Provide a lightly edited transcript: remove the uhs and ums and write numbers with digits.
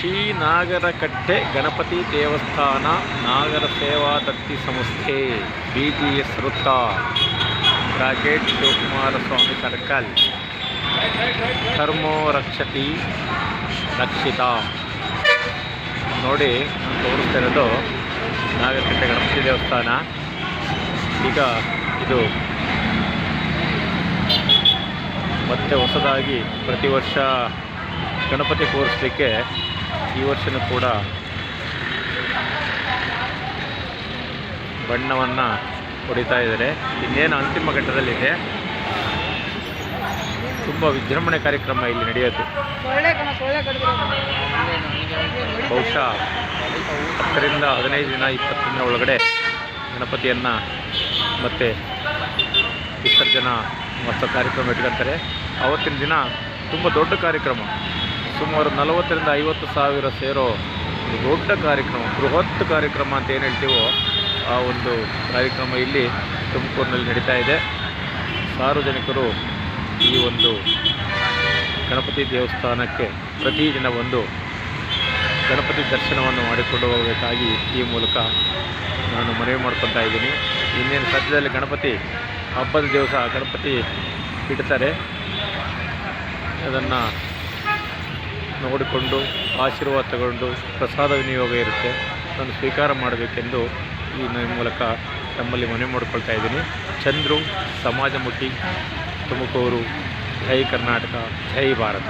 ಶ್ರೀ ನಾಗರಕಟ್ಟೆ ಗಣಪತಿ ದೇವಸ್ಥಾನ ನಾಗರ ಸೇವಾ ದತ್ತಿ ಸಂಸ್ಥೆ BGS ವೃತ್ತ ಬ್ರಾಕೆಟ್ ಶಿವಕುಮಾರ ಸ್ವಾಮಿ ಸರ್ಕಲ್ ಧರ್ಮೋ ರಕ್ಷತಿ ರಕ್ಷಿತ. ನೋಡಿ ನಾನು ತೋರಿಸ್ತಾ ಇರೋದು ನಾಗರಕಟ್ಟೆ ಗಣಪತಿ ದೇವಸ್ಥಾನ. ಈಗ ಇದು ಮತ್ತೆ ಹೊಸದಾಗಿ ಪ್ರತಿ ವರ್ಷ ಗಣಪತಿ ಕೂರಿಸಲಿಕ್ಕೆ ಈ ವರ್ಷವೂ ಕೂಡ ಬಣ್ಣವನ್ನು ಹೊಡಿತಾ ಇದ್ದಾರೆ. ಇನ್ನೇನು ಅಂತಿಮ ಘಟ್ಟದಲ್ಲಿದೆ. ತುಂಬ ವಿಜೃಂಭಣೆ ಕಾರ್ಯಕ್ರಮ ಇಲ್ಲಿ ನಡೆಯೋದು. ಬಹುಶಃ 10 ರಿಂದ 15 ದಿನ 20 ದಿನ ಒಳಗಡೆ ಗಣಪತಿಯನ್ನು ಮತ್ತೆ ವಿಸರ್ಜನಾ ಮತ್ತು ಕಾರ್ಯಕ್ರಮ ಇಟ್ಕೊಳ್ತಾರೆ. ಆವತ್ತಿನ ದಿನ ತುಂಬ ದೊಡ್ಡ ಕಾರ್ಯಕ್ರಮ, ಸುಮಾರು 40 ರಿಂದ 50 ಸಾವಿರ ಸೇರೋ ದೊಡ್ಡ ಕಾರ್ಯಕ್ರಮ, ಬೃಹತ್ ಕಾರ್ಯಕ್ರಮ ಅಂತ ಏನು ಹೇಳ್ತೀವೋ ಆ ಒಂದು ಕಾರ್ಯಕ್ರಮ ಇಲ್ಲಿ ತುಮಕೂರಿನಲ್ಲಿ ನಡೀತಾ ಇದೆ. ಸಾರ್ವಜನಿಕರು ಈ ಒಂದು ಗಣಪತಿ ದೇವಸ್ಥಾನಕ್ಕೆ ಪ್ರತಿದಿನ ಒಂದು ಗಣಪತಿ ದರ್ಶನವನ್ನು ಮಾಡಿಕೊಂಡು ಹೋಗಬೇಕಾಗಿ ಈ ಮೂಲಕ ನಾನು ಮನವಿ ಮಾಡ್ಕೊತಾ ಇದ್ದೀನಿ. ಇನ್ನೇನು ಸದ್ಯದಲ್ಲಿ ಗಣಪತಿ ಹಬ್ಬದ ದಿವಸ ಗಣಪತಿ ಇಡ್ತಾರೆ. ಅದನ್ನು ನೋಡಿಕೊಂಡು ಆಶೀರ್ವಾದ ತಗೊಂಡು ಪ್ರಸಾದ ವಿನಿಯೋಗ ಇರುತ್ತೆ, ಅದನ್ನು ಸ್ವೀಕಾರ ಮಾಡಬೇಕೆಂದು ಈ ಮೂಲಕ ತಮ್ಮಲ್ಲಿ ಮನವಿ ಮಾಡಿಕೊಳ್ತಾ ಇದ್ದೀನಿ. ಚಂದ್ರು, ಸಮಾಜಮುಖಿ, ತುಮಕೂರು. ಜೈ ಕರ್ನಾಟಕ, ಜೈ ಭಾರತ.